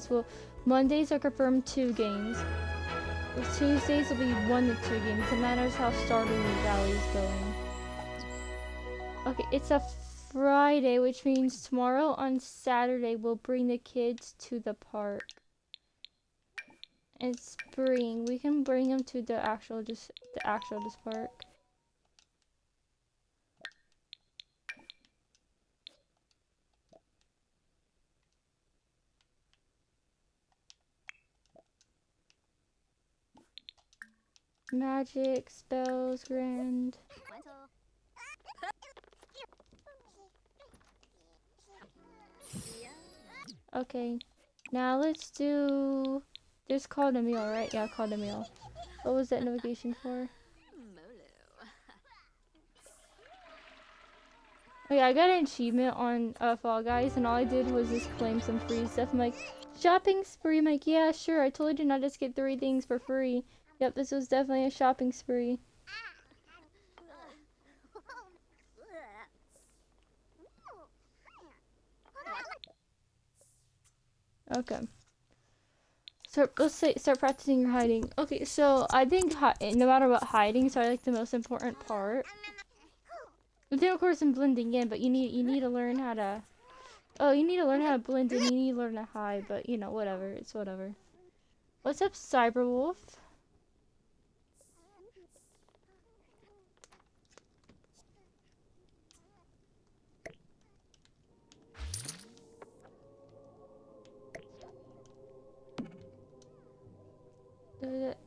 Well, Mondays are confirmed 2 games. Tuesdays will be 1 to 2 games. It matters how Stardew Valley is going. Okay, it's a Friday, which means tomorrow on Saturday we'll bring the kids to the park. It's spring. We can bring them to the actual park. Magic, spells, grand. Okay, now let's do this. Called a meal, right? Yeah, called a meal. What was that notification for? Oh yeah, I got an achievement on Fall Guys, and all I did was just claim some free stuff. I'm like, shopping spree. I'm like, yeah, sure. I told you not to just get 3 things for free. Yep, this was definitely a shopping spree. Okay. So let's start practicing your hiding. Okay, so I think no matter what, hiding is like the most important part. And then of course I'm blending in, but you need to learn how to. Oh, you need to learn how to blend in. You need to learn to hide, but you know, whatever. It's whatever. What's up, Cyberwolf?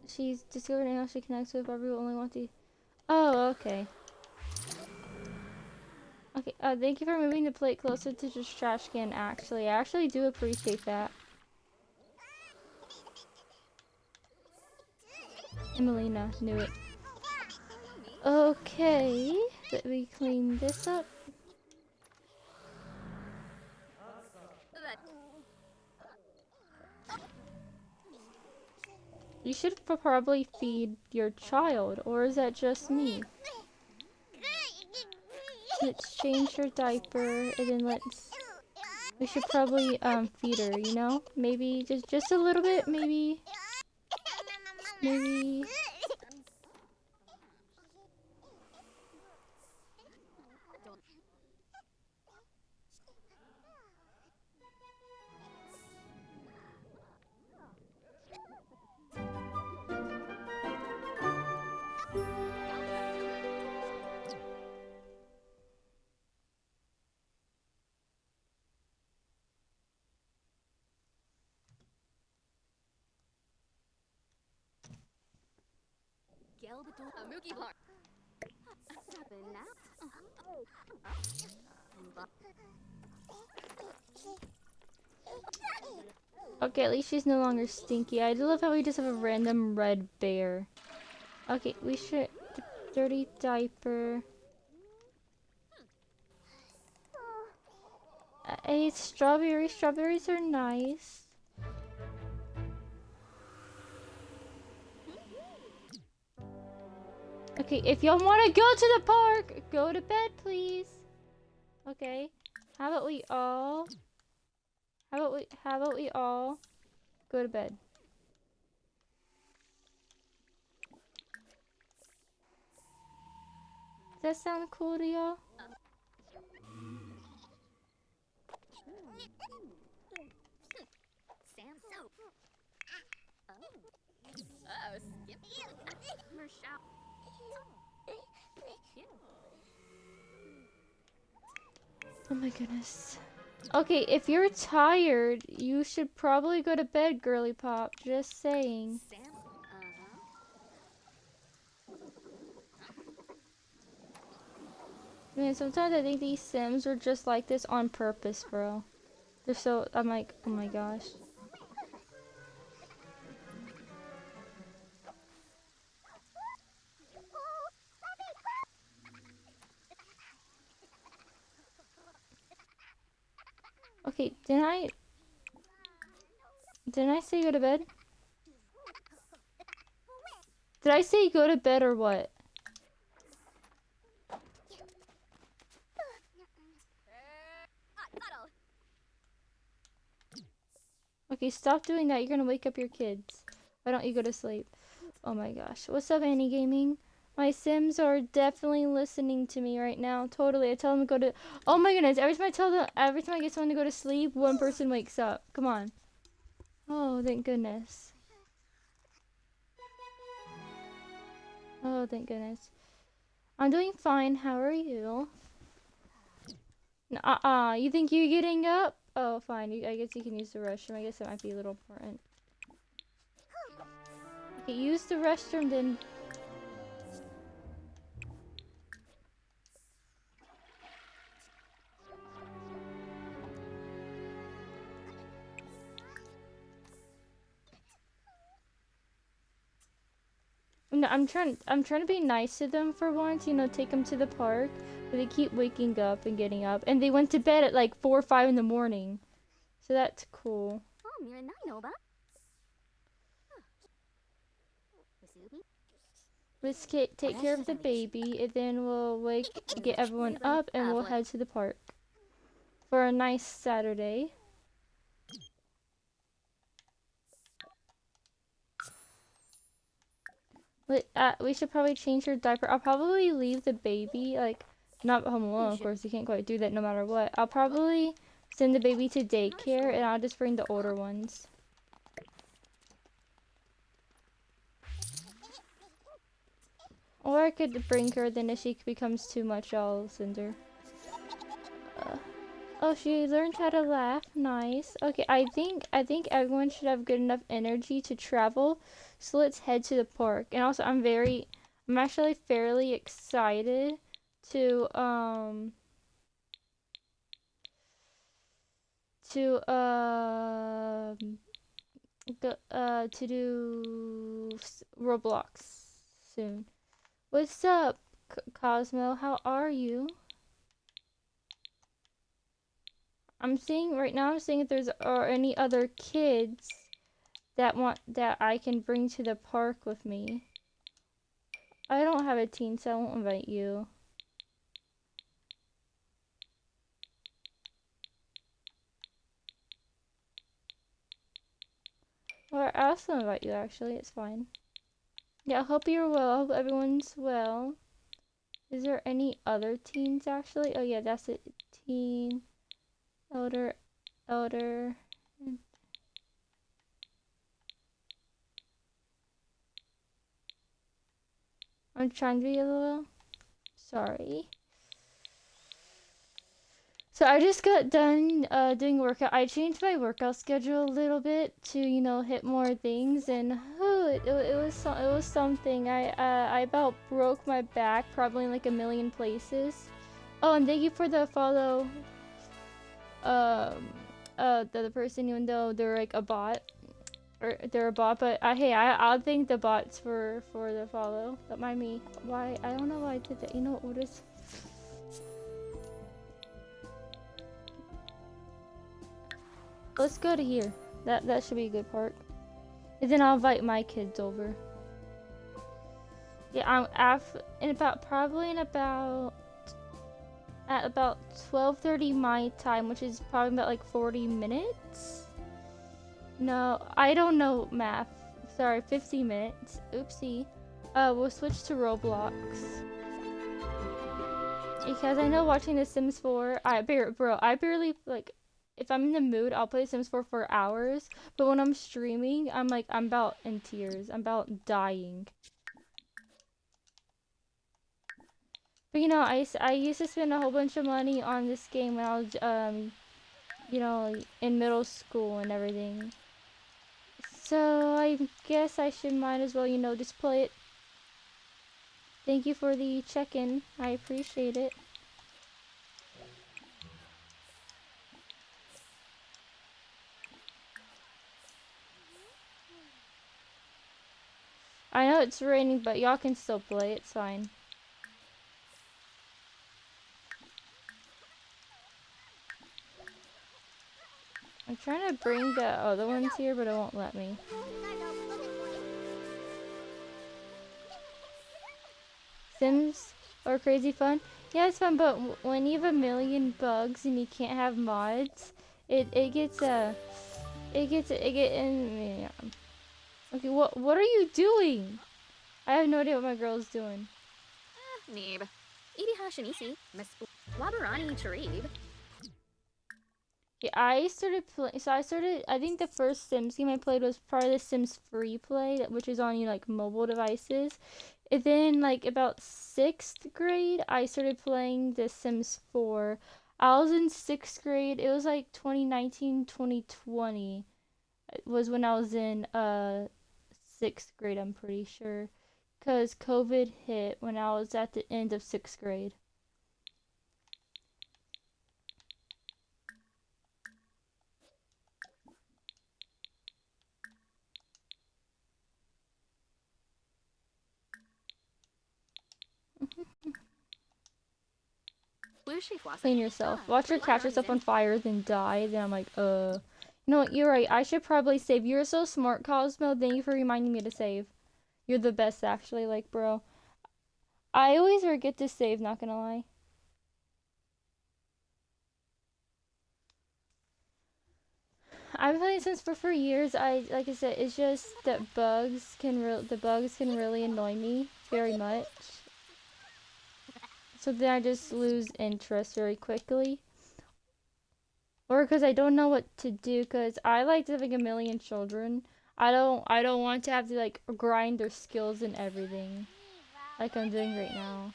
She's discovered how she connects with everyone. Only want to. Oh, okay. Okay. Thank you for moving the plate closer to the trash can. I actually do appreciate that. Emelina knew it. Okay. Let me clean this up. You should probably feed your child, or is that just me? Let's change her diaper, and then we should probably feed her, you know? Maybe just a little bit, maybe. Okay, at least she's no longer stinky. I do love how we just have a random red bear. Okay, we should... Dirty diaper. Hey, strawberries. Strawberries are nice. Okay, if y'all want to go to the park, go to bed, please. Okay. How about we all go to bed? Does that sound cool to y'all? Oh my goodness. Okay, if you're tired, you should probably go to bed, girly pop. Just saying. Man, sometimes I think these Sims are just like this on purpose, bro. They're so... I'm like, oh my gosh. Okay, didn't I say go to bed? Did I say go to bed or what? Okay, stop doing that. You're gonna wake up your kids. Why don't you go to sleep? Oh my gosh. What's up, Annie Gaming? My Sims are definitely listening to me right now. Totally. I tell them to go to. Oh my goodness! Every time I get someone to go to sleep, one person wakes up. Come on. Oh, thank goodness. Oh, thank goodness. I'm doing fine. How are you? You think you're getting up? Oh, fine. I guess you can use the restroom. I guess that might be a little important. Okay, use the restroom then. No, I'm trying to be nice to them for once, you know, take them to the park, but they keep waking up and getting up, and they went to bed at like 4 or 5 in the morning, so that's cool. Let's take care of the baby, and then we'll get everyone up, and we'll head to the park for a nice Saturday. We should probably change her diaper. I'll probably leave the baby, like, not home alone, of course. You can't quite do that no matter what. I'll probably send the baby to daycare, and I'll just bring the older ones. Or I could bring her, then if she becomes too much, I'll send her. Oh, she learned how to laugh. Nice. Okay, I think everyone should have good enough energy to travel. So let's head to the park. And also, I'm actually fairly excited to do Roblox soon. What's up, Cosmo? How are you? I'm seeing if there's any other kids that I can bring to the park with me. I don't have a teen, so I won't invite you. Or I'll also invite you, actually. It's fine. Yeah, I hope you're well. I hope everyone's well. Is there any other teens, actually? Oh, yeah, that's it. Teen, elder. I'm trying to be a little... Sorry. So I just got done doing workout. I changed my workout schedule a little bit to, you know, hit more things, and it was something. I about broke my back probably in like a million places. Oh, and thank you for the follow. The other person, even though they're like a bot, or they're a bot, but hey, I'll thank the bots for the follow. Don't mind me. Why? I don't know why I did that. You know what is? Let's go to here. That should be a good part. And then I'll invite my kids over. Yeah, I'm at about 12:30 my time, which is probably about like 40 minutes. No, I don't know math. Sorry, 50 minutes. Oopsie. We'll switch to Roblox. Because I know watching The Sims 4, I barely, like, if I'm in the mood, I'll play Sims 4 for hours. But when I'm streaming, I'm about in tears. I'm about dying. But you know, I used to spend a whole bunch of money on this game when I was, you know, in middle school and everything. So I guess I might as well, you know, just play it. Thank you for the check-in. I appreciate it. I know it's raining, but y'all can still play. It's fine. I'm trying to bring the other ones here, but it won't let me. Sims are crazy fun. Yeah, it's fun, but when you have a million bugs and you can't have mods, it gets Yeah. Okay, what are you doing? I have no idea what my girl's doing. Neeb. Idi Hashanisi. Miss Wabarani Charib. Yeah, I started playing. So I think the first Sims game I played was probably the Sims Free Play, which is on like mobile devices. And then like about 6th grade, I started playing The Sims 4. I was in 6th grade. It was like 2019, 2020 was when I was in 6th grade, I'm pretty sure. Cuz COVID hit when I was at the end of 6th grade. Clean yourself. Watch her catch herself on fire, then die. Then I'm like, You know what? You're right. I should probably save. You're so smart, Cosmo. Thank you for reminding me to save. You're the best, actually. Like, bro. I always forget to save, not gonna lie. I've been playing Sims for years. Like I said, it's just that the bugs can really annoy me very much. So then I just lose interest very quickly. Or because I don't know what to do, because I like having a million children. I don't want to have to like grind their skills and everything like I'm doing right now.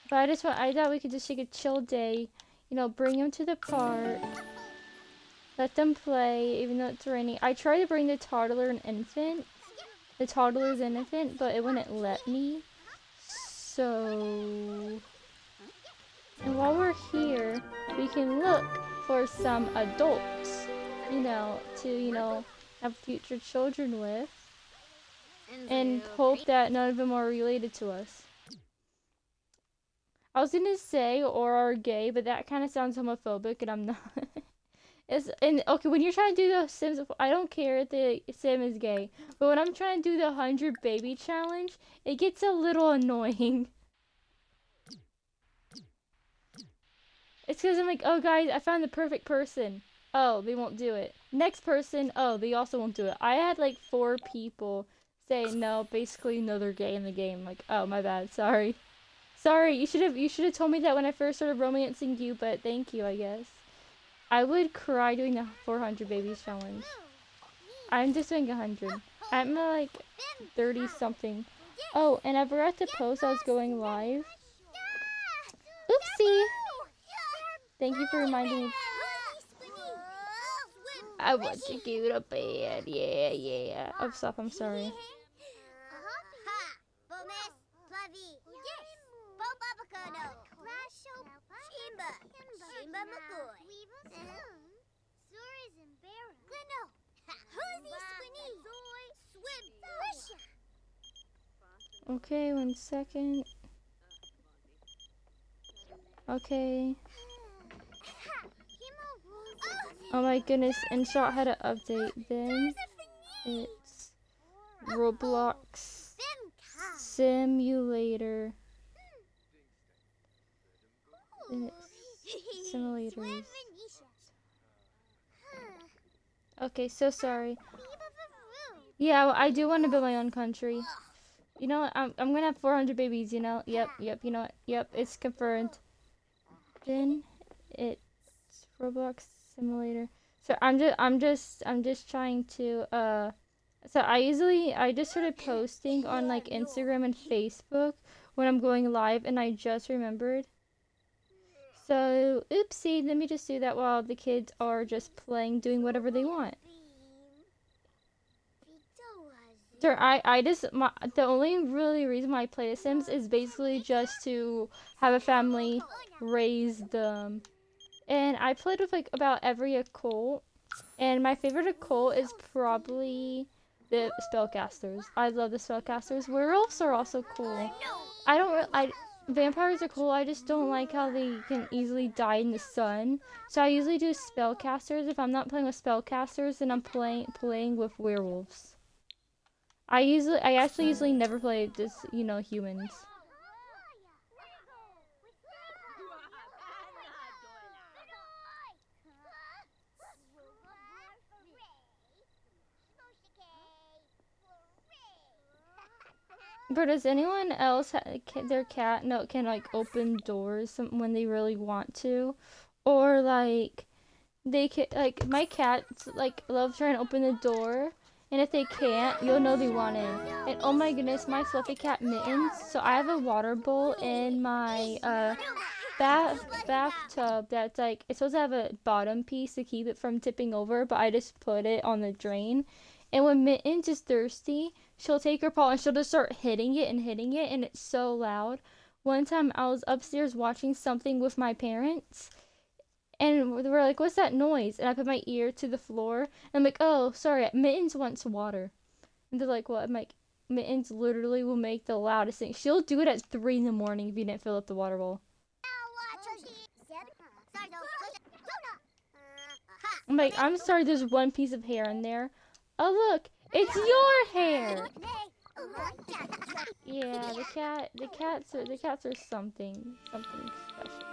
But I thought we could just take a chill day, you know, bring them to the park, let them play, even though it's raining. I tried to bring the toddler's infant, but it wouldn't let me. So, and while we're here, we can look for some adults, you know, to have future children with, and hope that none of them are related to us. I was gonna say or are gay, but that kind of sounds homophobic, and I'm not. Okay, when you're trying to do the Sims, I don't care if the Sim is gay, but when I'm trying to do the 100 baby challenge, it gets a little annoying. It's because I'm like, oh guys, I found the perfect person. Oh, they won't do it. Next person, oh, they also won't do it. I had like 4 people say no, basically no, they're gay in the game. Like, oh my bad, sorry. Sorry, you should have told me that when I first started romancing you, but thank you, I guess. I would cry doing the 400 babies challenge. I'm just doing 100. I'm like 30 something. Oh, and I forgot to post I was going live. Oopsie! Thank you for reminding me. I want to go to bed. Yeah. Oh, stop, I'm sorry. Okay, 1 second. Okay. Oh my goodness, InShot had an update. Then it's Roblox Simulator. Simulators. Okay, so sorry. Yeah, I do want to build my own country. You know what? I'm gonna have 400 babies. You know. Yep. You know what? Yep. It's confirmed. Then it's Roblox Simulator. So I'm just trying to So I just started posting on like Instagram and Facebook when I'm going live, and I just remembered. So oopsie. Let me just do that while the kids are just playing, doing whatever they want. Sure, the only really reason why I play The Sims is basically just to have a family, raise them. And I played with like about every occult, and my favorite occult is probably the spellcasters. I love the spellcasters. Werewolves are also cool. Vampires are cool. I just don't like how they can easily die in the sun. So I usually do spellcasters. If I'm not playing with spellcasters, then I'm playing with werewolves. I actually usually never play just, humans. But does anyone else their cat no can like open doors when they really want to, or like they can like my cats like love trying to open the door, and if they can't, you'll know they want in. And oh my goodness, my fluffy cat Mittens. So I have a water bowl in my bathtub that's like it's supposed to have a bottom piece to keep it from tipping over, but I just put it on the drain. And when Mittens is thirsty, she'll take her paw and she'll just start hitting it, and it's so loud. One time I was upstairs watching something with my parents, and we're like, "What's that noise?" And I put my ear to the floor, and I'm like, "Oh, sorry, Mittens wants water." And they're like, "What?" I'm like, "Mittens literally will make the loudest thing. She'll do it at 3 in the morning if you didn't fill up the water bowl." I'm like, "I'm sorry, there's one piece of hair in there." "Oh, look, it's your hair." Yeah, the cats are something special.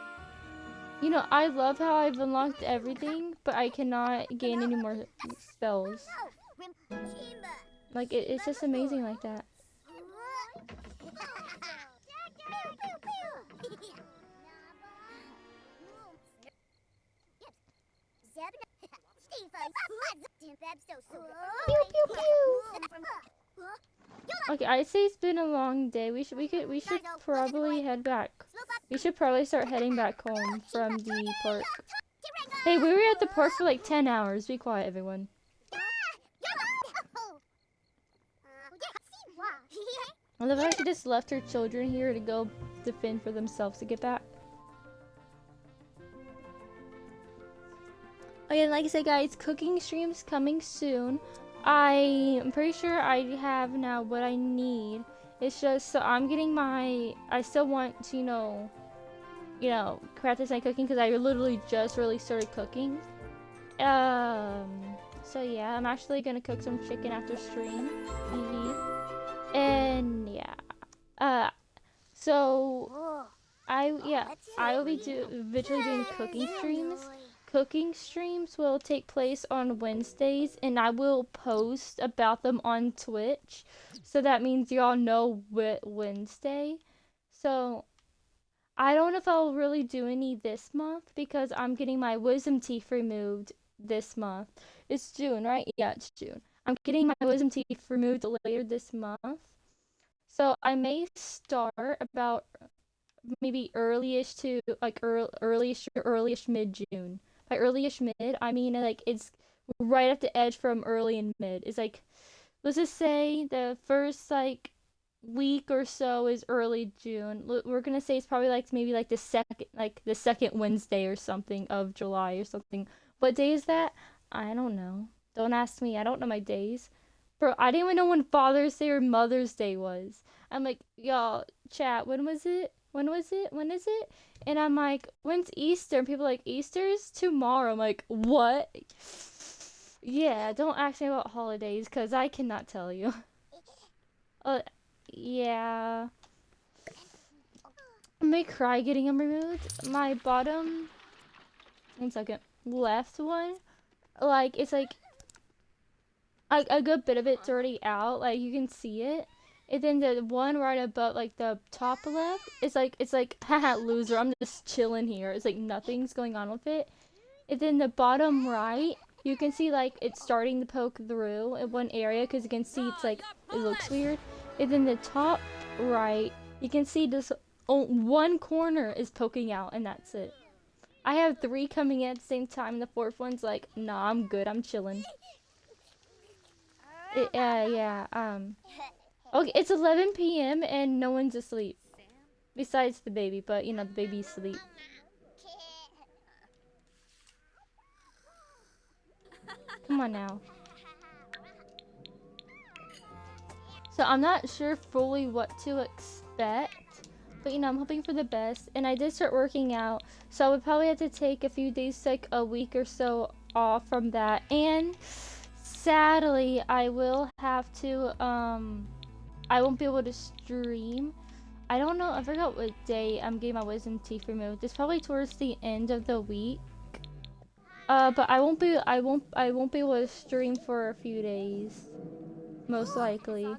You know, I love how I've unlocked everything, but I cannot gain any more spells. Like, it's just amazing like that. Pew pew pew. Okay, I'd say it's been a long day. We should probably head back. We should probably start heading back home from the park. Hey, we were at the park for like 10 hours. Be quiet, everyone. I love how she just left her children here to go defend for themselves to get back. Okay, like I said, guys, cooking streams coming soon. I'm pretty sure I have now what I need. It's just so I'm getting my. I still want to, practice my cooking because I literally just really started cooking. So yeah, I'm actually gonna cook some chicken after stream. And yeah, so I will be eventually doing cooking streams. Cooking streams will take place on Wednesdays, and I will post about them on Twitch. So that means y'all know what Wednesday. So I don't know if I'll really do any this month because I'm getting my wisdom teeth removed this month. It's June, right? Yeah, it's June. I'm getting my wisdom teeth removed later this month. So I may start about maybe early-ish to like early-ish mid-June. By early-ish mid, I mean like it's right at the edge from early and mid. It's like, let's just say the first like week or so is early June. We're gonna say it's probably like maybe like the second Wednesday or something of July or something. What day is that? I don't know. Don't ask me. I don't know my days. Bro, I didn't even know when Father's Day or Mother's Day was. I'm like, y'all, chat, when was it? When was it? When is it? And I'm like, when's Easter? And people are like, Easter's tomorrow. I'm like, what? Yeah, don't ask me about holidays, because I cannot tell you. Yeah. I may cry getting them removed. My bottom, 1 second, left one, like, it's like, a good bit of it's already out, like, you can see it. And then the one right above, like, the top left, it's like, haha, loser, I'm just chilling here. It's like nothing's going on with it. And then the bottom right, you can see, like, it's starting to poke through in one area, because you can see it's, like, it looks weird. And then the top right, you can see this one corner is poking out, and that's it. I have 3 coming in at the same time, and the 4th one's like, nah, I'm good, I'm chilling. Yeah, okay, it's 11 p.m. and no one's asleep. Besides the baby, but, the baby's asleep. Come on now. So I'm not sure fully what to expect, but, I'm hoping for the best. And I did start working out, so I would probably have to take a few days, like a week or so off from that. And sadly, I will have to, I won't be able to stream. I don't know, I forgot what day I'm getting my wisdom teeth removed. It's probably towards the end of the week. But I won't be able to stream for a few days. Most likely.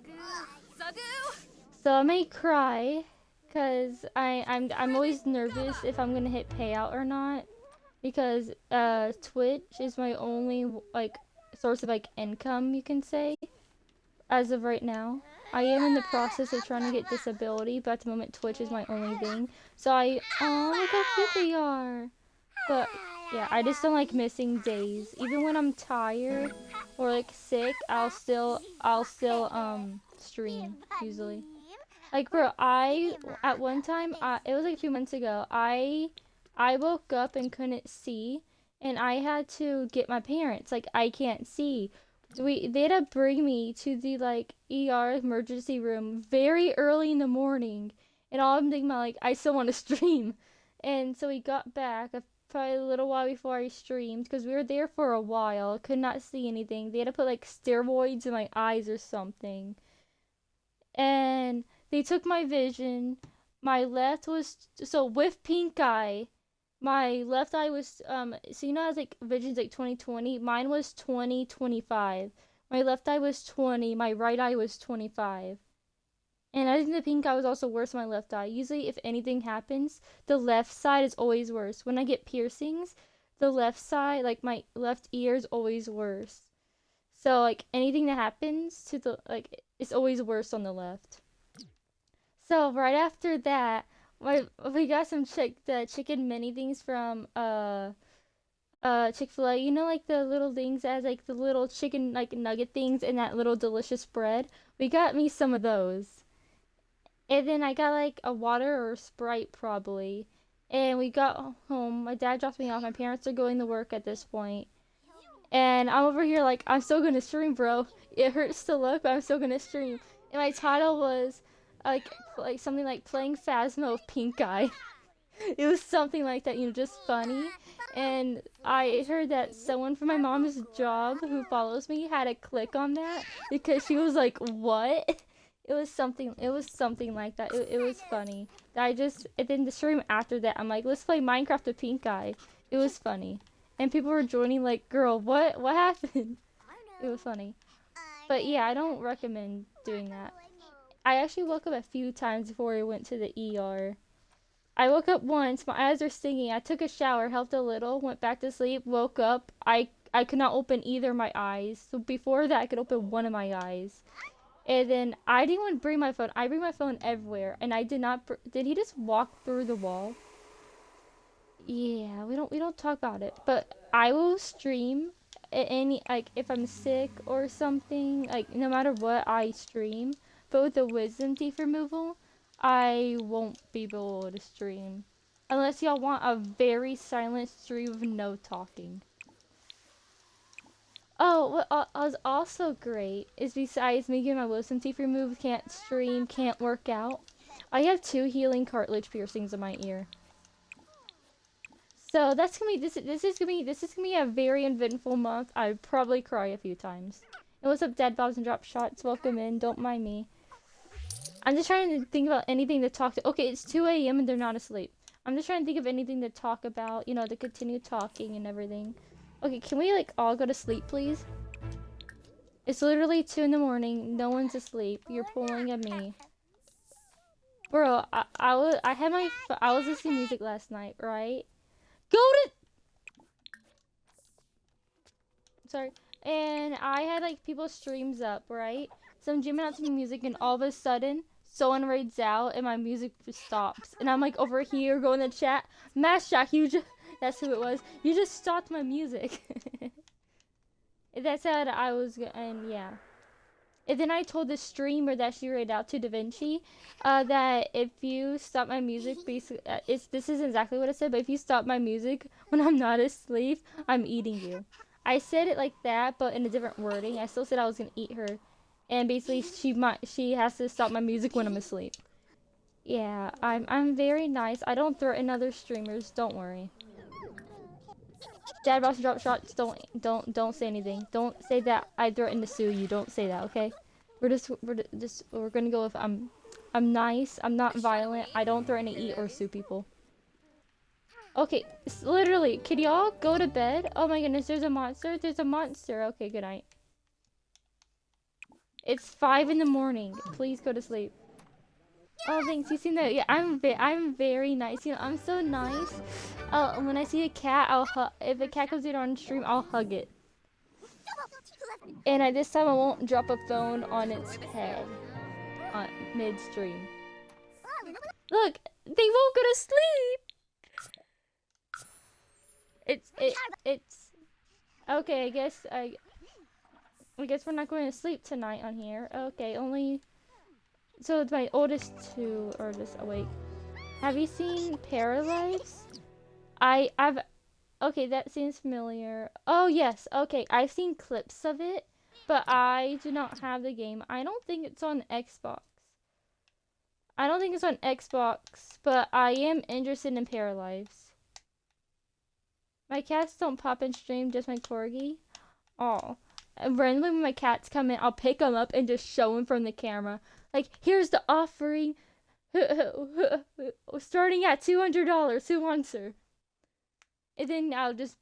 So I may cry because I'm always nervous if I'm gonna hit payout or not because Twitch is my only like source of like income, you can say, as of right now. I am in the process of trying to get disability, but at the moment Twitch is my only thing. So oh, look how cute they are. But yeah, I just don't like missing days. Even when I'm tired or like sick, I'll still stream usually. Like bro, at one time, it was like a few months ago. I woke up and couldn't see, and I had to get my parents. Like I can't see. They had to bring me to the like ER emergency room very early in the morning, and all I'm thinking about like I still want to stream, and so we got back probably a little while before I streamed because we were there for a while. Could not see anything. They had to put like steroids in my eyes or something, and they took my vision. My left was so with pink eye. My left eye was so you know as like vision's like 20/20, mine was 20/25. My left eye was 20, my right eye was 25. And I think the pink eye was also worse than my left eye. Usually if anything happens, the left side is always worse. When I get piercings, the left side, like my left ear is always worse. So like anything that happens to the like it's always worse on the left. So right after that, we got some the chicken mini things from Chick-fil-A. You know like the little things that has like the little chicken like nugget things and that little delicious bread. We got me some of those. And then I got like a water or a Sprite probably. And we got home. My dad dropped me off. My parents are going to work at this point. And I'm over here like I'm still gonna stream, bro. It hurts to look, but I'm still gonna stream. And my title was like something like playing Phasmo with pink eye. It was something like that, you know, just funny. And I heard that someone from my mom's job who follows me had to click on that because she was like, "What?" It was something like that. It was funny. And then the stream after that, I'm like, "Let's play Minecraft with pink eye." It was funny. And people were joining like, "Girl, what happened?" It was funny. But yeah, I don't recommend doing that. I actually woke up a few times before I went to the ER. I woke up once, my eyes were stinging. I took a shower, helped a little, went back to sleep, woke up. I could not open either of my eyes. So before that, I could open one of my eyes. And then I didn't even bring my phone. I bring my phone everywhere, and I did not. Did he just walk through the wall? Yeah, we don't talk about it. But I will stream any like if I'm sick or something. Like no matter what, I stream. But with the wisdom teeth removal, I won't be able to stream. Unless y'all want a very silent stream with no talking. Oh, what was also great is besides me getting my wisdom teeth removed, can't stream, can't work out, I have 2 healing cartilage piercings in my ear. So that's gonna be this is gonna be a very eventful month. I'd probably cry a few times. And what's up, Dead Bobs and Drop Shots? Welcome in. Don't mind me. I'm just trying to think about anything to talk to. Okay, it's 2 a.m. and they're not asleep. I'm just trying to think of anything to talk about, you know, to continue talking and everything. Okay, can we like all go to sleep, please? It's literally 2 in the morning. No one's asleep. You're pulling at me. Bro, I was listening to music last night, right? Sorry. And I had like people's streams up, right? So I'm jamming out to music and all of a sudden someone raids out and my music just stops. And I'm like over here going in the chat, Mass Jack, that's who it was. You just stopped my music. That's how I was, and yeah. And then I told the streamer that she raided out to DaVinci that if you stop my music, basically, this is exactly what it said, but if you stop my music when I'm not asleep, I'm eating you. I said it like that, but in a different wording. I still said I was gonna eat her, and basically she has to stop my music when I'm asleep. Yeah, I'm very nice. I don't threaten other streamers. Don't worry. Dad Boss Drop Shots. Don't say anything. Don't say that I threaten to sue you. Don't say that. Okay? We're gonna go with I'm nice. I'm not violent. I don't threaten to eat or sue people. Okay, literally, can y'all go to bed? Oh my goodness, there's a monster. There's a monster. Okay, good night. It's 5 in the morning. Please go to sleep. Oh, thanks. You seem that. Yeah, I'm very nice. You know, I'm so nice. When I see a cat, if a cat comes in on stream, I'll hug it. And this time I won't drop a phone on its head on midstream. Look, they won't go to sleep. It's okay. I guess we're not going to sleep tonight on here. Okay, only so my oldest two are just awake. Have you seen Paralyze? I've okay, that seems familiar. Oh yes, okay, I've seen clips of it, but I do not have the game. I don't think it's on Xbox. I don't think it's on Xbox, but I am interested in Paralyze. My cats don't pop in stream, just my corgi. Oh. Randomly when my cats come in, I'll pick them up and just show them from the camera. Like, here's the offering. Starting at $200. Who wants her? And then I'll just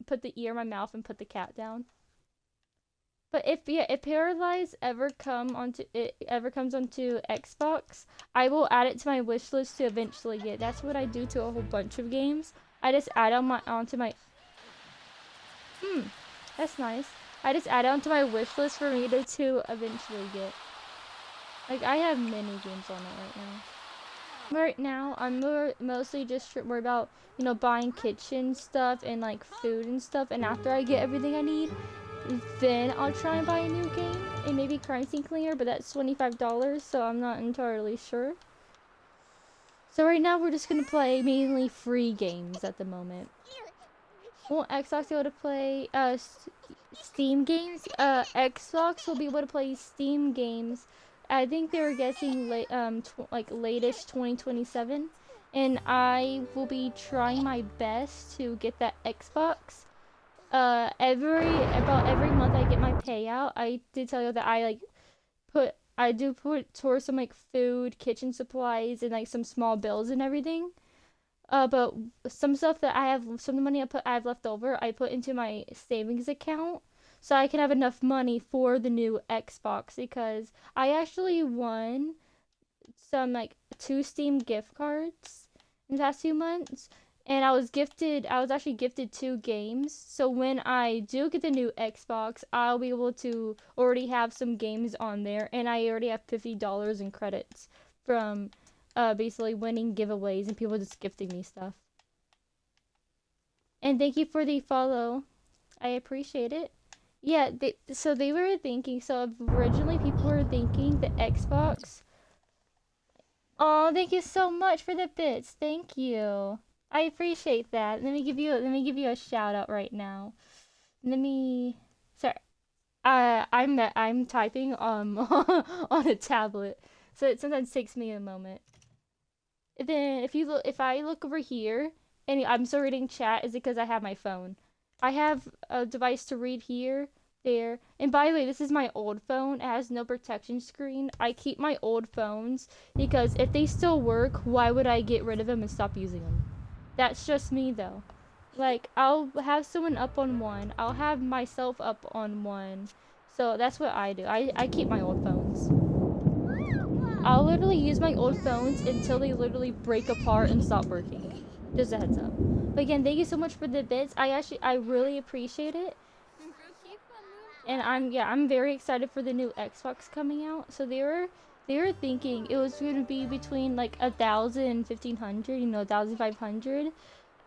put the ear in my mouth and put the cat down. But if Paralyze ever comes onto Xbox, I will add it to my wish list to eventually get. That's what I do to a whole bunch of games. I just add onto my. That's nice. I just add it onto my wish list for me to eventually get. Like, I have many games on it right now. Right now, I'm mostly just worried about, you know, buying kitchen stuff and, like, food and stuff. And after I get everything I need, then I'll try and buy a new game. And maybe Crime Scene Cleaner, but that's $25, so I'm not entirely sure. So right now, we're just going to play mainly free games at the moment. Won't Xbox be able to play Steam games? Xbox will be able to play Steam games. I think they were guessing latest 2027, and I will be trying my best to get that Xbox. About every month I get my payout. I did tell you that I do put towards some like food, kitchen supplies, and like some small bills and everything. But some stuff that some of the money I have left over, I put into my savings account so I can have enough money for the new Xbox, because I actually won some like 2 Steam gift cards in the past 2 months, and I was actually gifted 2 games. So when I do get the new Xbox, I'll be able to already have some games on there, and I already have $50 in credits from basically winning giveaways and people just gifting me stuff. And thank you for the follow. I appreciate it. Yeah, they were thinking, so originally people were thinking the Xbox. Oh, thank you so much for the bits. Thank you. I appreciate that. Let me give you a shout out right now. Sorry. I'm typing on a tablet, so it sometimes takes me a moment. Then if I look over here and I'm still reading chat, is it because I have my phone? I have a device to read here, there, and by the way, this is my old phone. It has no protection screen. I keep my old phones because if they still work, why would I get rid of them and stop using them? That's just me though. Like, I'll have someone up on one, I'll have myself up on one. So that's what I do. I keep my old phones. I'll literally use my old phones until they literally break apart and stop working. Just a heads up. But again, thank you so much for the bits. I really appreciate it. And I'm very excited for the new Xbox coming out. So they were thinking it was going to be between like 1,000 and 1,500, 1,500.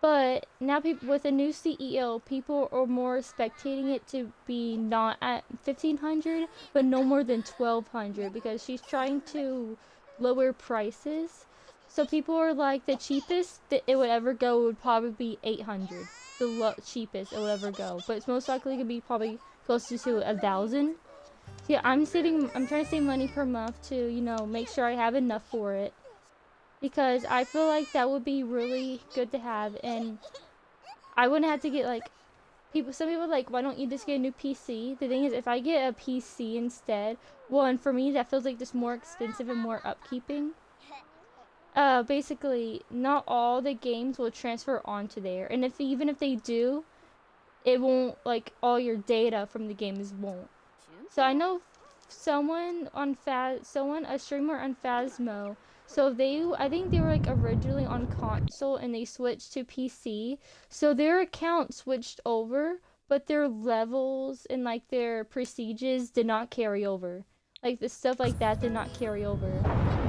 But now with a new CEO, people are more spectating it to be not at 1,500, but no more than 1,200, because she's trying to lower prices. So people are like, the cheapest that it would ever go would probably be 800. The cheapest it would ever go, but it's most likely gonna be probably closer to 1,000. So yeah, I'm trying to save money per month to, make sure I have enough for it. Because I feel like that would be really good to have, and I wouldn't have to get like some people are like, why don't you just get a new PC? The thing is, if I get a PC instead, and for me that feels like just more expensive and more upkeeping. Basically, not all the games will transfer onto there, and even if they do, it won't, like, all your data from the games won't. So I know a streamer on Phasmo So I think they were like originally on console and they switched to PC. So their account switched over, but their levels and like their prestiges did not carry over. Like the stuff like that did not carry over.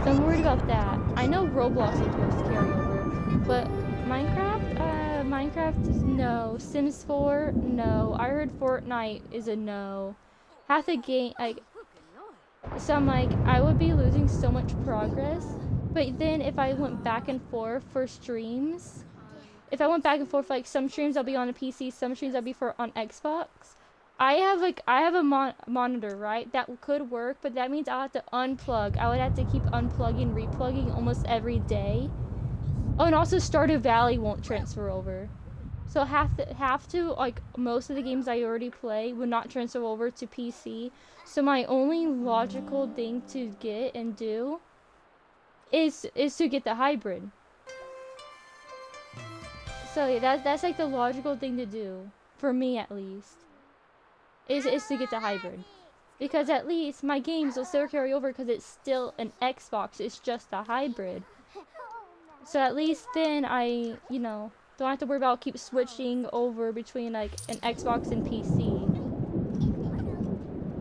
So I'm worried about that. I know Roblox is supposed to carry over, but Minecraft is no. Sims 4, no. I heard Fortnite is a no. Half the game, like, so I'm like, I would be losing so much progress. But then if I went back and forth for streams, if I went back and forth, like some streams I'll be on a PC, some streams I'll be on Xbox. I have a monitor, right? That could work, but that means I'll have to unplug. I would have to keep unplugging, replugging almost every day. Oh, and also Stardew Valley won't transfer over. So have to like most of the games I already play would not transfer over to PC. So my only logical thing to get and do is to get the hybrid. So yeah, that's like the logical thing to do for me at least. Is to get the hybrid. Because at least my games will still carry over because it's still an Xbox. It's just a hybrid. So at least then I, you know, don't have to worry about keep switching over between like an Xbox and PC.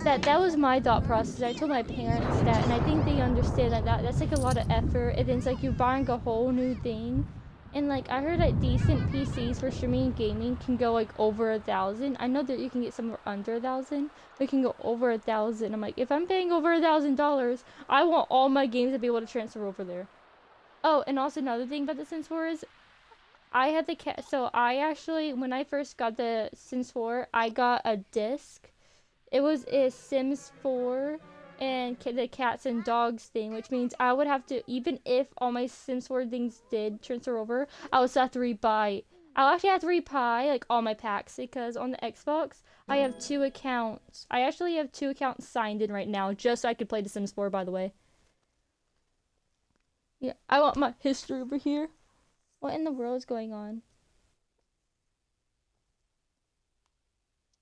That was my thought process. I told my parents that, and I think they understand that's like a lot of effort. And then it's like you're buying a whole new thing. And like I heard that decent PCs for streaming and gaming can go like over 1,000. I know that you can get some under 1,000, but it can go over 1,000. I'm like, if I'm paying over $1,000, I want all my games to be able to transfer over there. Oh, and also another thing about the Sims 4 is I had the cat. So I actually, when I first got the Sims 4, I got a disc. It was a Sims 4 and the cats and dogs thing, which means I would have to, even if all my Sims 4 things did transfer over, I would still have to rebuy. I'll actually have to rebuy like all my packs because on the Xbox, I have 2 accounts. I actually have 2 accounts signed in right now just so I could play The Sims 4, by the way. Yeah, I want my history over here. What in the world is going on?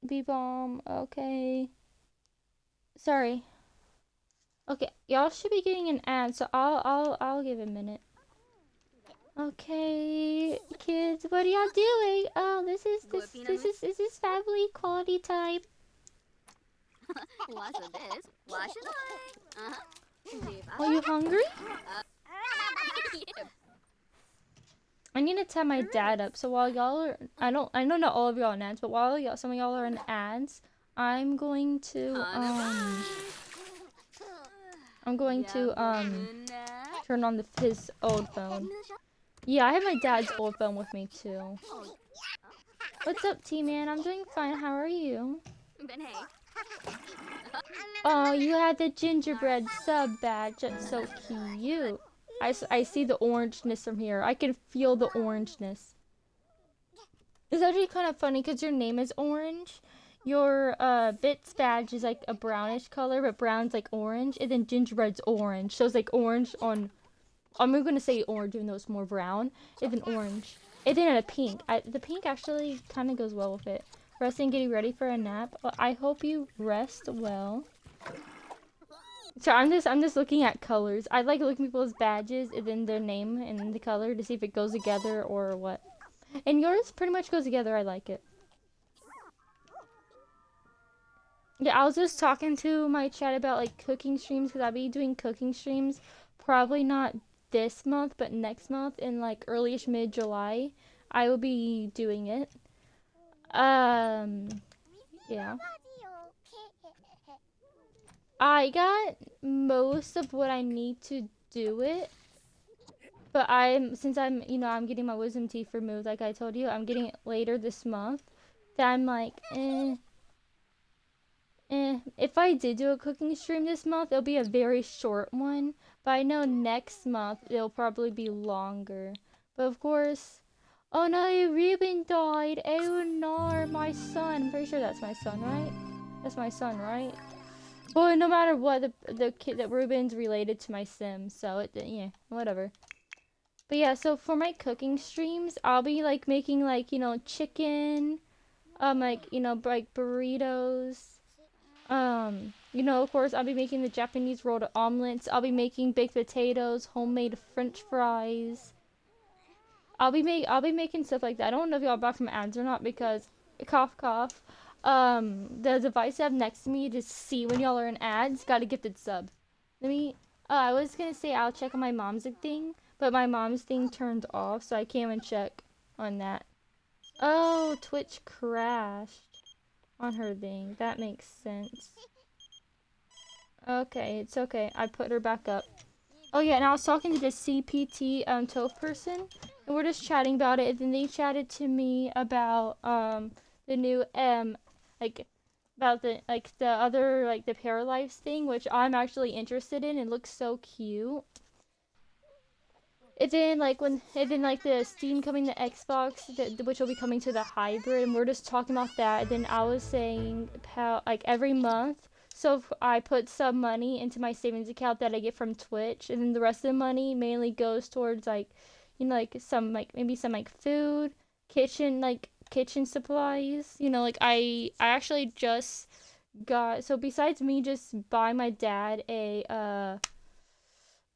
B-bomb, okay. Sorry. Okay, y'all should be getting an ad, so I'll give a minute. Okay, kids, what are y'all doing? Oh, this is family quality time. Are you hungry? I need to tie my dad up. So while y'all are, I know not all of y'all in ads, but while some of y'all are in ads, I'm going to turn on his old phone. Yeah, I have my dad's old phone with me too. What's up, T-Man? I'm doing fine. How are you? Oh, you had the gingerbread sub badge. That's so cute. I see the orangeness from here. I can feel the orangeness. It's actually kind of funny because your name is orange. Your Bits badge is like a brownish color, but brown's like orange, and then gingerbread's orange. So it's like orange on. I'm gonna say orange even though it's more brown. And then orange. And then a pink. The pink actually kind of goes well with it. Resting, getting ready for a nap. Well, I hope you rest well. So I'm just looking at colors. I like looking at people's badges and then their name and the color to see if it goes together or what. And yours pretty much goes together. I like it. Yeah, I was just talking to my chat about like cooking streams because I'll be doing cooking streams. Probably not this month, but next month in like early-ish mid-July. I will be doing it. Yeah. I got most of what I need to do it. But since I'm getting my wisdom teeth removed, like I told you, I'm getting it later this month. That I'm like, If I did do a cooking stream this month, it'll be a very short one. But I know next month it'll probably be longer. But of course, oh no, Ruben died. Oh no, my son. I'm pretty sure that's my son, right? That's my son, right? Well, no matter what, the kid that Ruben's related to my sim, so yeah, whatever. But yeah, so for my cooking streams, I'll be like making like chicken, like like burritos, You know, of course, I'll be making the Japanese rolled omelets. I'll be making baked potatoes, homemade French fries. I'll be making stuff like that. I don't know if y'all bought from ads or not because cough cough. The device I have next to me to see when y'all are in ads got a gifted sub. Let me. I was gonna say I'll check on my mom's thing, but my mom's thing turned off, so I can't even check on that. Oh, Twitch crashed on her thing. That makes sense. Okay, it's okay. I put her back up. Oh yeah, and I was talking to the CPT TOEF person, and we're just chatting about it. And then they chatted to me about the new like about the other like the Paralives thing, which I'm actually interested in. It looks so cute. And then like the Steam coming to Xbox, which will be coming to the hybrid, and we're just talking about that. And then I was saying how like every month. So if I put some money into my savings account that I get from Twitch, and then the rest of the money mainly goes towards like, you know, like some like maybe some like food, kitchen supplies. You know, like I actually just got, so besides me just buy my dad a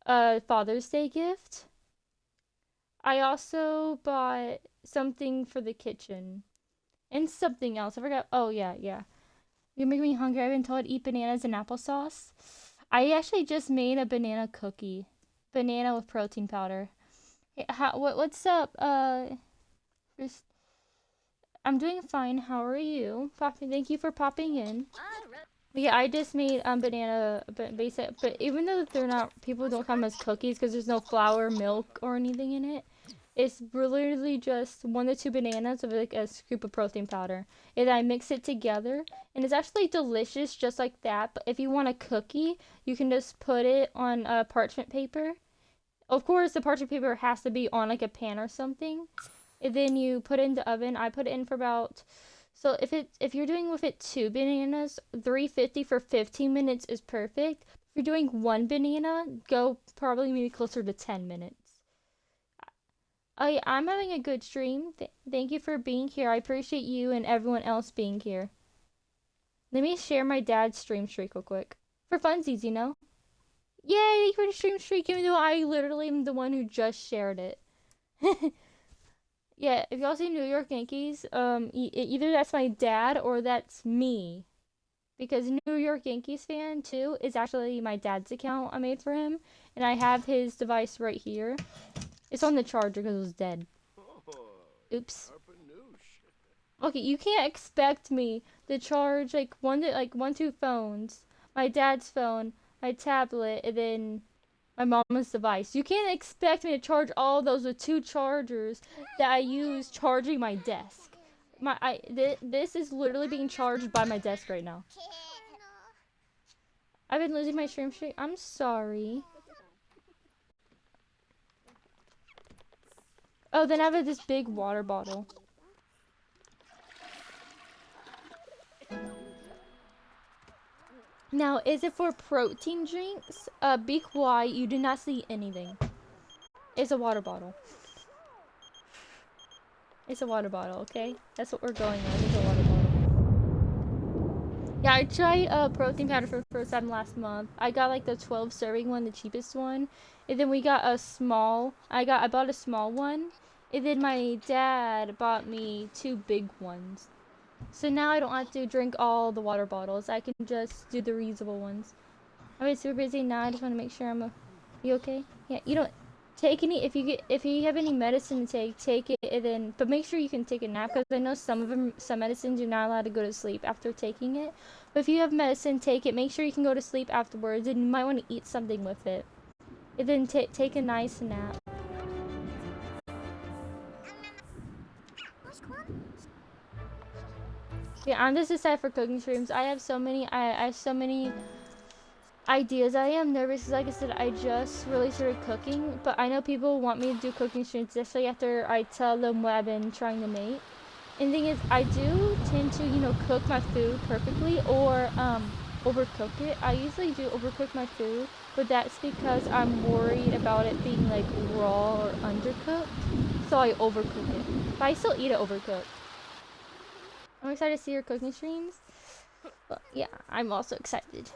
Father's Day gift, I also bought something for the kitchen and something else. I forgot. Oh yeah, yeah. You're making me hungry. I've been told to eat bananas and applesauce. I actually just made a banana cookie. Banana with protein powder. Hey, what's up? Just, I'm doing fine. How are you? Thank you for popping in. Yeah, I just made banana basic, but even though they're not, people don't come as cookies because there's no flour, milk, or anything in it. It's literally just 1 to 2 bananas with like a scoop of protein powder. And I mix it together, and it's actually delicious just like that. But if you want a cookie, you can just put it on parchment paper. Of course, the parchment paper has to be on like a pan or something. And then you put it in the oven. I put it in for about, so if you're doing with it 2 bananas, 350 for 15 minutes is perfect. If you're doing 1 banana, go probably maybe closer to 10 minutes. I'm having a good stream. Thank you for being here. I appreciate you and everyone else being here. Let me share my dad's stream streak real quick. For funsies, you know? Yay for the stream streak, even though I literally am the one who just shared it. Yeah, if y'all see New York Yankees, either that's my dad or that's me. Because New York Yankees fan, too, is actually my dad's account I made for him. And I have his device right here. It's on the charger because it was dead. Oops. Okay, you can't expect me to charge like two phones. My dad's phone, my tablet, and then my mom's device. You can't expect me to charge all those with 2 chargers that I use charging my desk. This is literally being charged by my desk right now. I've been losing my stream streak. I'm sorry. Oh, then I have this big water bottle. Now, is it for protein drinks? Be quiet. You do not see anything. It's a water bottle. It's a water bottle, okay? That's what we're going with. It's a water bottle. Yeah, I tried protein powder for the first time last month. I got like the 12 serving one, the cheapest one. And then we got a small. I bought a small one. And then my dad bought me 2 big ones. So now I don't have to drink all the water bottles. I can just do the reusable ones. I've been super busy now. I just want to make sure you okay? Yeah, you don't take any, if you have any medicine to take it, and then, but make sure you can take a nap, because I know some medicines you're not allowed to go to sleep after taking it. But if you have medicine, take it. Make sure you can go to sleep afterwards, and you might want to eat something with it. And then take a nice nap. Yeah, I'm just excited for cooking streams. I have so many ideas. I am nervous because, like I said, I just really started cooking. But I know people want me to do cooking streams, especially after I tell them what I've been trying to make. And the thing is, I do tend to, you know, cook my food perfectly or overcook it. I usually do overcook my food, but that's because I'm worried about it being like raw or undercooked. So I overcook it. But I still eat it overcooked. I'm excited to see your cooking streams. But yeah, I'm also excited.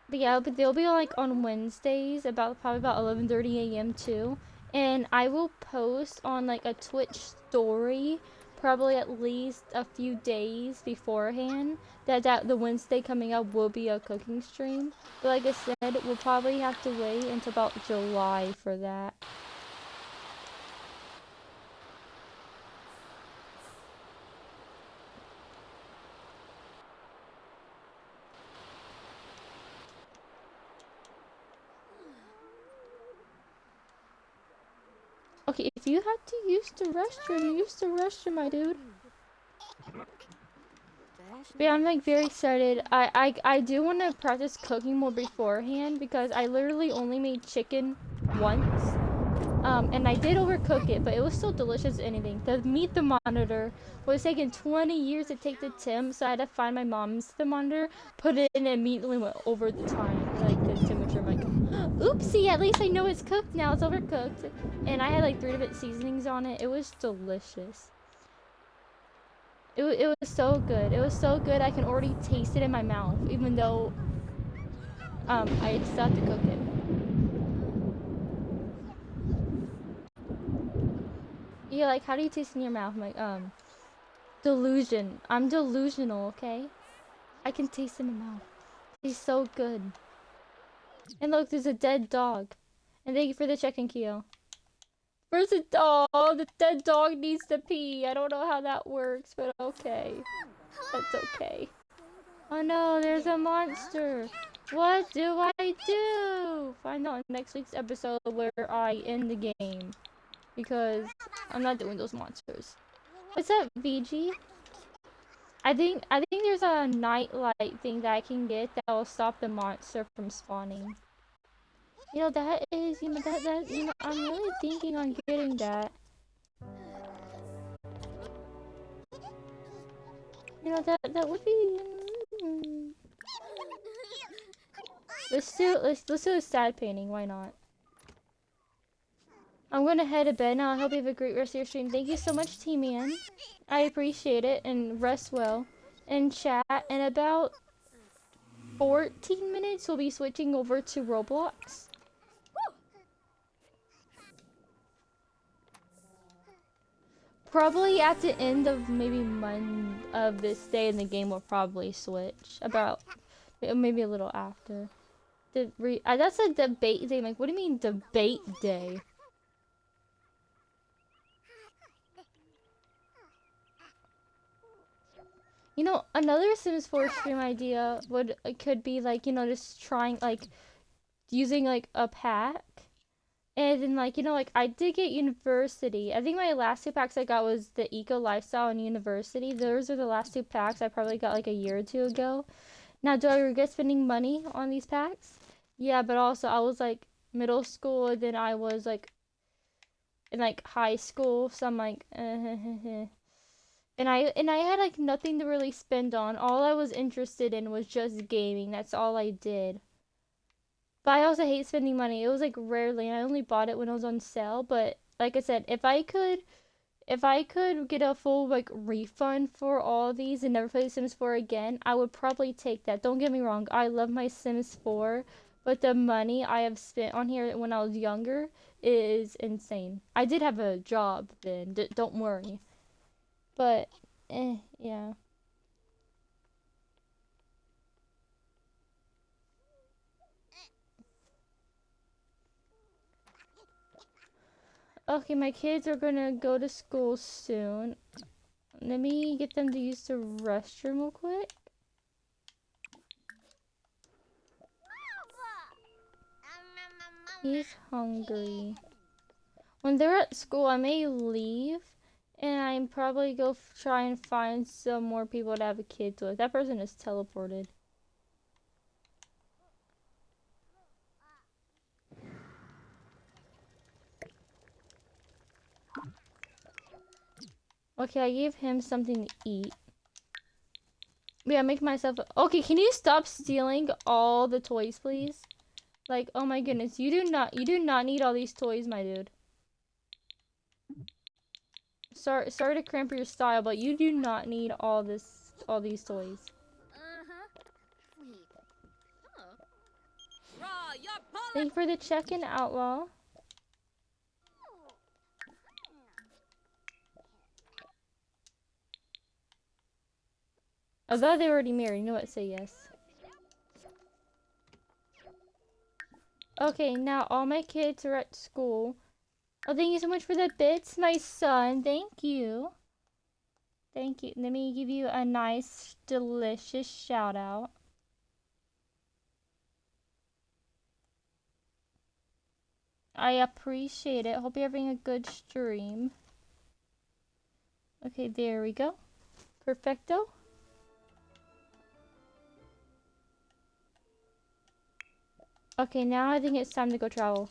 But yeah, but they'll be like on Wednesdays about probably about 11:30 a.m. too. And I will post on like a Twitch story probably at least a few days beforehand that the Wednesday coming up will be a cooking stream. But like I said, we'll probably have to wait until about July for that. Okay, if you have to use the restroom, my dude. But yeah, I'm like very excited. I do want to practice cooking more beforehand because I literally only made chicken once. And I did overcook it, but it was still delicious as anything. The meat thermometer was taking 20 years to take the temp, so I had to find my mom's thermometer, put it in, and immediately went over the time, like the temperature. I'm like, oopsie, at least I know it's cooked now, it's overcooked. And I had like 3 different seasonings on it. It was delicious. It was so good. It was so good I can already taste it in my mouth, even though I still have to cook it. Yeah, like, how do you taste in your mouth? I'm like, delusion. I'm delusional, okay? I can taste it in my mouth. It's so good. And look, there's a dead dog. And thank you for the check-in, Keo. Where's the dog? Oh, the dead dog needs to pee. I don't know how that works, but okay. That's okay. Oh no, there's a monster. What do I do? Find out in next week's episode where I end the game. Because I'm not doing those monsters. What's up, VG? I think there's a nightlight thing that I can get that will stop the monster from spawning. You know, that is, I'm really thinking on getting that. You know, that would be... Let's do a sad painting, why not? I'm gonna head to bed now. I hope you have a great rest of your stream. Thank you so much, T-Man. I appreciate it, and rest well. And chat, in about 14 minutes, we'll be switching over to Roblox. Probably at the end of maybe of this day, and the game will probably switch. About maybe a little after. That's a debate day. Like, what do you mean debate day? You know, another Sims 4 stream idea could be like, you know, just trying like using like a pack. And then, like, you know, like, I did get University. I think my last 2 packs I got was the Eco Lifestyle and University. Those are the last 2 packs I probably got, like, a year or 2 ago. Now, do I regret spending money on these packs? Yeah, but also, I was, like, middle school, and then I was, like, in, like, high school, so I'm, like, And I had, like, nothing to really spend on. All I was interested in was just gaming. That's all I did. But I also hate spending money. It was like rarely, and I only bought it when it was on sale. But like I said, if I could get a full like refund for all of these and never play The Sims 4 again, I would probably take that. Don't get me wrong, I love my Sims 4, but the money I have spent on here when I was younger is insane. I did have a job then, don't worry. But, yeah. Okay, my kids are gonna go to school soon. Let me get them to use the restroom real quick. He's hungry. When they're at school, I may leave, and I'm probably go try and find some more people to have kids with. That person is teleported. Okay, I gave him something to eat. Yeah, make myself... Okay, can you stop stealing all the toys, please? Like, oh my goodness, you do not need all these toys, my dude. Sorry to cramp your style, but you do not need all these toys. Thank you for the check-in, Outlaw. I thought they were already married. You know what? Say yes. Okay, now all my kids are at school. Oh, thank you so much for the bits, my son. Thank you. Thank you. Let me give you a nice, delicious shout out. I appreciate it. Hope you're having a good stream. Okay, there we go. Perfecto. Okay, now I think it's time to go travel.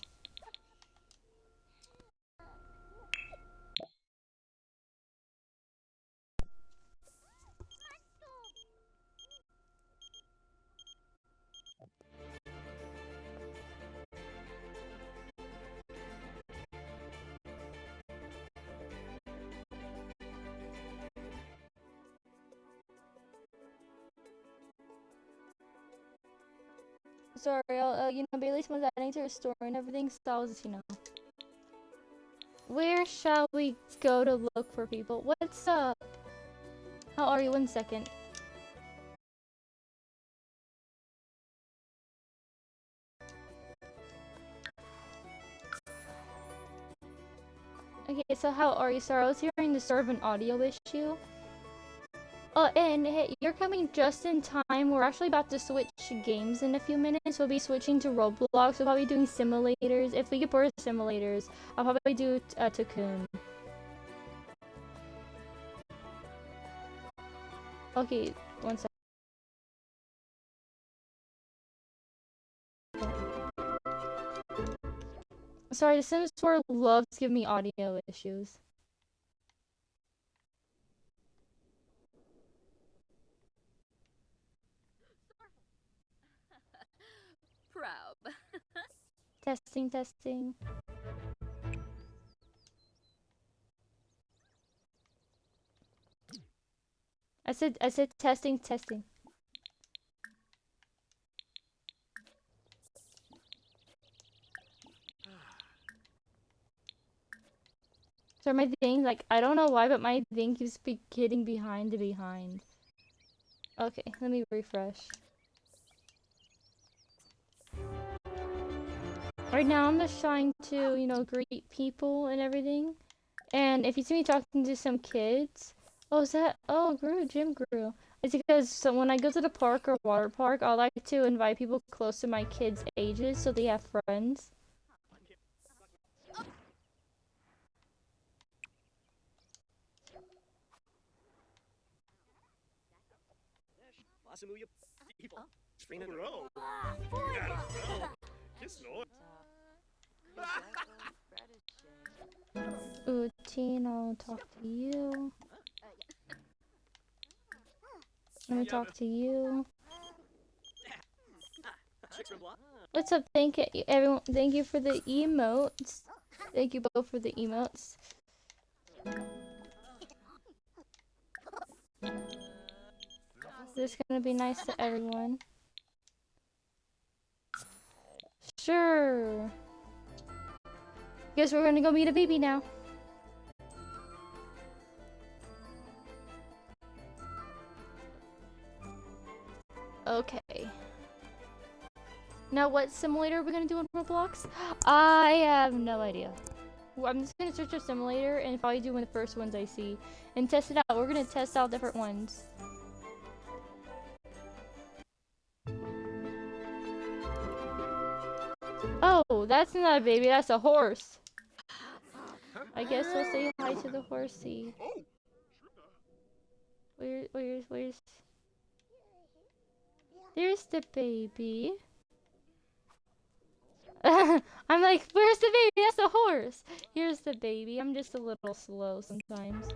Sorry, you know, Bailey's was adding to her story and everything, so I was, you know. Where shall we go to look for people? What's up? How are you? 1 second. Okay, so how are you? Sorry, I was hearing the sort of an audio issue. Oh, and hey, you're coming just in time. We're actually about to switch games in a few minutes. We'll be switching to Roblox. We'll probably doing simulators. If we get bored of simulators, I'll probably do Cocoon. Okay, 1 second. Sorry, the Sims 4 loves giving me audio issues. Prob. Testing, testing. I said testing, testing. So my thing, like, I don't know why, but my thing keeps getting behind. Okay, let me refresh. Right now, I'm just trying to, you know, greet people and everything. And if you see me talking to some kids, oh, is that? Oh, Jim grew. It's because so when I go to the park or water park, I like to invite people close to my kids' ages so they have friends. Ooh, Teen, I'll talk to you. Let me talk to you. What's up? Thank you, everyone. Thank you for the emotes. Thank you both for the emotes. This is gonna be nice to everyone. Sure. Guess we're gonna go meet a baby now. Okay. Now what simulator are we gonna do on Roblox? I have no idea. Well, I'm just gonna search a simulator and probably do one of the first ones I see. And test it out. We're gonna test out different ones. Oh, that's not a baby, that's a horse. I guess we'll say hi to the horsey. Where's... There's the baby. I'm like, where's the baby? That's a horse. Here's the baby. I'm just a little slow sometimes.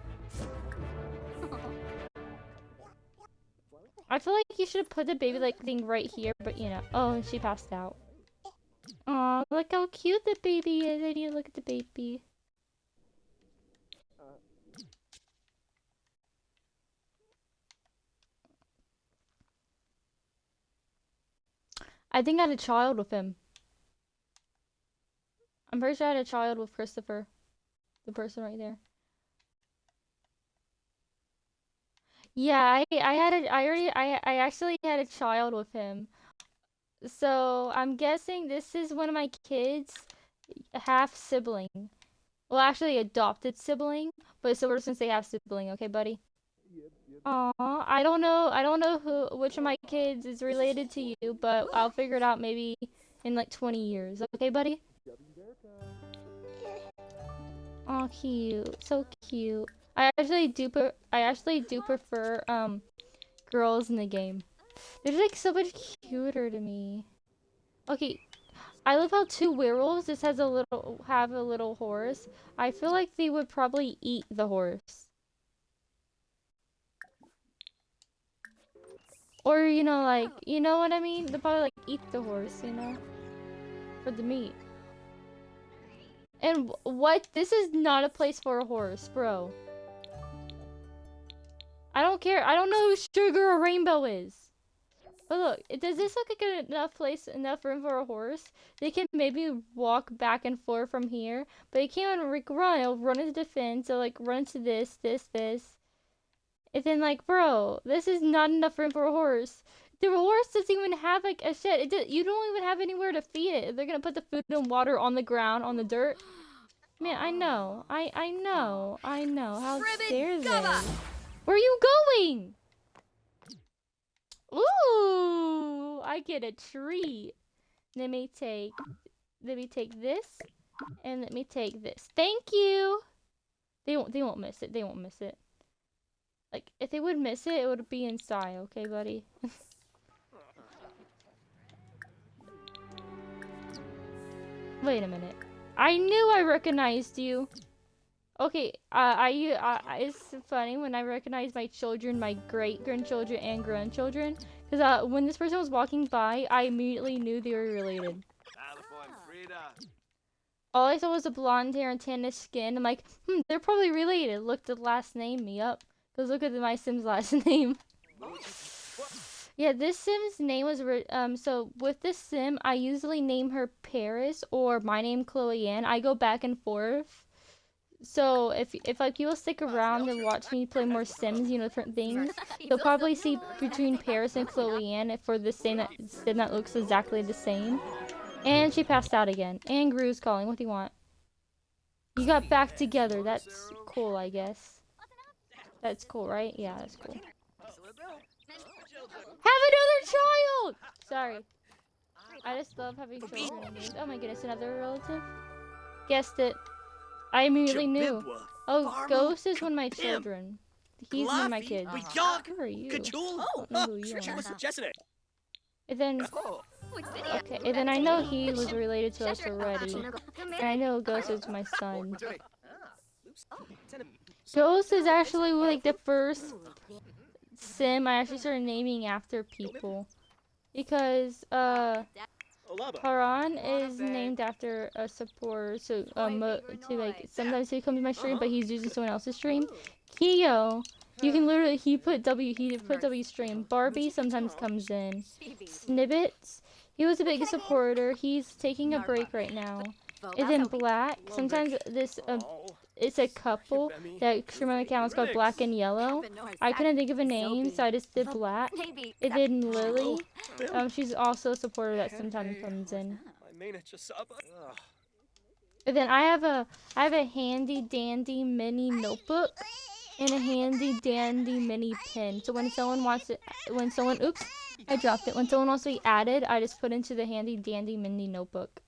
I feel like you should put the baby like thing right here, but you know. Oh, she passed out. Aw, look how cute the baby is. I need to look at the baby. I think I had a child with him. I'm pretty sure I had a child with Christopher. The person right there. Yeah, I actually had a child with him. So I'm guessing this is one of my kids, half sibling. Well, actually adopted sibling, but so we're just gonna say half sibling, okay, buddy? Aw, I don't know which of my kids is related to you, but I'll figure it out maybe in like 20 years, okay, buddy? Aw, cute, so cute. I actually do prefer girls in the game. They're like so much cuter to me. Okay, I love how two werewolves just have a little horse. I feel like they would probably eat the horse. Or, you know, like, you know what I mean? They'll probably like eat the horse, you know? For the meat. And what? This is not a place for a horse, bro. I don't care. I don't know who Sugar or Rainbow is. But look, does this look like enough room for a horse? They can maybe walk back and forth from here, but it can't like run. It'll run into the fence. It'll like run to this. And then like, bro, this is not enough room for a horse. The horse doesn't even have like a shed. You don't even have anywhere to feed it. They're gonna put the food and water on the ground, on the dirt. Man, I know. I know. How dare they? Where are you going? Ooh, I get a treat. Let me take this, and let me take this. Thank you. They won't miss it. They won't miss it. Like, if they would miss it, it would be in style, okay, buddy? Wait a minute. I knew I recognized you. Okay, it's funny when I recognize my children, my great-grandchildren and grandchildren, because when this person was walking by, I immediately knew they were related. All I saw was a blonde hair and tannish skin. I'm like, they're probably related. Look the last name me up. Because look at my Sim's last name. Yeah, this Sim's name was, so with this Sim, I usually name her Paris or my name Chloe Ann. I go back and forth. So if like you will stick around and watch me play more Sims, you know, different things, you'll probably see between Paris and Chloe Ann for the Sim that looks exactly the same. And she passed out again. And Gru's calling. What do you want? You got back together. That's cool, I guess. That's cool, right? Yeah, that's cool. Have another child! Sorry. I just love having children. Oh my goodness, another relative? Guessed it. I immediately knew. Oh, Ghost is one of my children. He's one of my kids. Who are you? I don't know who you are. And then, okay, and then I know he was related to us already. And I know Ghost is my son. Ghost is actually like the first Sim I actually started naming after people. Because, Haran is named after a supporter, so like sometimes he comes to my stream, but he's using someone else's stream. Kyo, you can literally he put W stream. Barbie sometimes comes in. Snippets, he was a big supporter. He's taking a break right now. And then Black, sometimes this it's a couple that stream on my account. It's called Black and Yellow. I couldn't think of a name, so I just did Black. And then Lily, she's also a supporter that sometimes comes in. And then I have a handy dandy mini notebook and a handy dandy mini pen. So when someone wants it, oops, I dropped it. When someone wants to be added, I just put into the handy dandy mini notebook.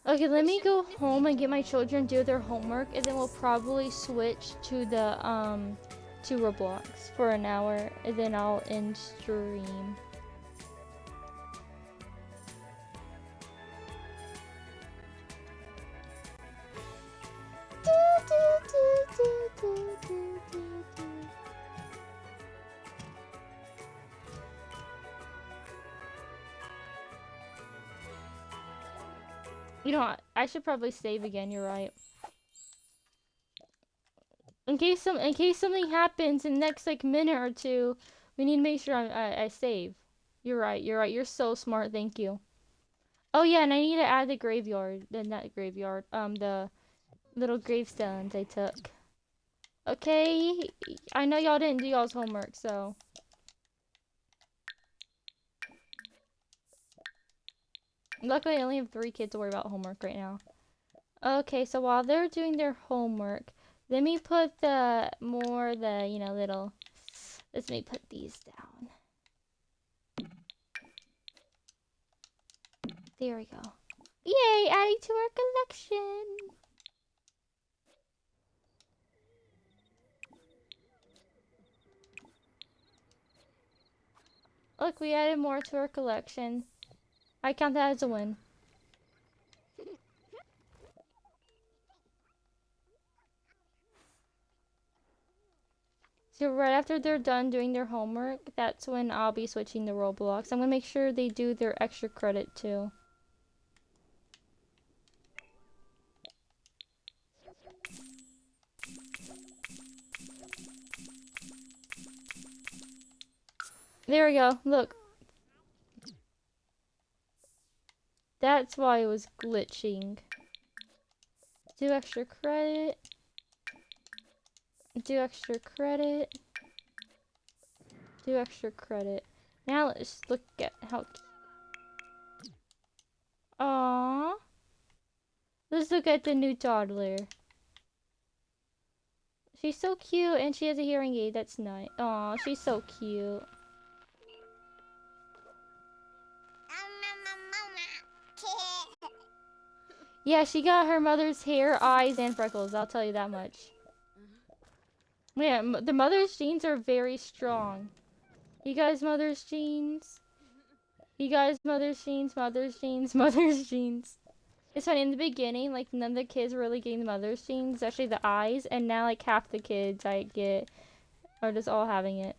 Okay, let me go home and get my children do their homework, and then we'll probably switch to the to Roblox for an hour, and then I'll end stream. You know, I should probably save again. You're right. In case something happens in the next like minute or two, we need to make sure I save. You're right. You're so smart. Thank you. Oh yeah, and I need to add the graveyard. Not graveyard. The little gravestones I took. Okay, I know y'all didn't do y'all's homework, so. Luckily, I only have 3 kids to worry about homework right now. Okay, so while they're doing their homework, let me put you know, little. Let me put these down. There we go. Yay, adding to our collection. Look, we added more to our collection. I count that as a win. So right after they're done doing their homework, that's when I'll be switching to Roblox. I'm gonna make sure they do their extra credit too. There we go, look. That's why it was glitching. Do extra credit. Do extra credit. Do extra credit. Now let's look at how. Aww. Let's look at the new toddler. She's so cute and she has a hearing aid. That's nice. Aw, she's so cute. Yeah, she got her mother's hair, eyes, and freckles. I'll tell you that much. Yeah, the mother's genes are very strong. You guys, mother's genes. You guys, mother's genes, mother's genes, mother's genes. It's funny, in the beginning, like, none of the kids were really getting the mother's genes, especially the eyes, and now, like, half the kids I get are just all having it.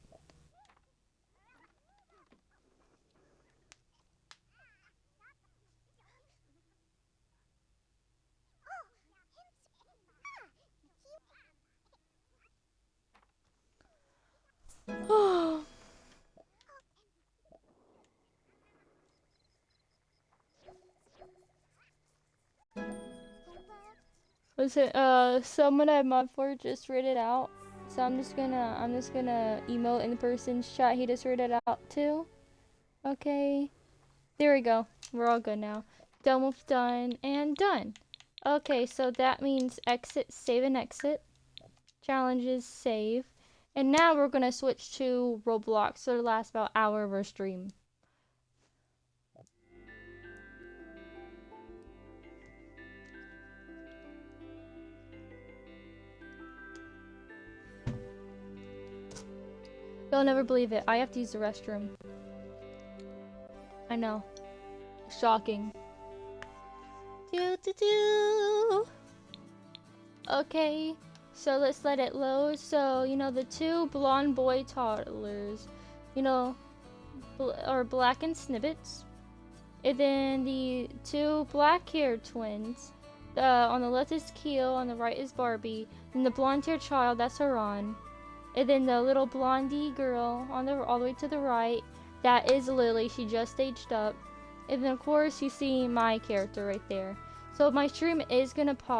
Listen, someone I mod for just read it out. So I'm just gonna emote in the person's chat he just read it out too. Okay. There we go. We're all good now. Done with done and done. Okay, so that means exit, save and exit. Challenges, save. And now we're gonna switch to Roblox for the last about hour of our stream. You'll never believe it. I have to use the restroom. I know. Shocking. Okay, so let's let it load. So, you know, the 2 blonde boy toddlers, you know, are black and snippets. And then the 2 black-haired twins. On the left is Keel, on the right is Barbie. And the blonde-haired child, that's Haran. And then the little blondie girl on all the way to the right, that is Lily. She just aged up. And then of course you see my character right there. So my stream is gonna pause.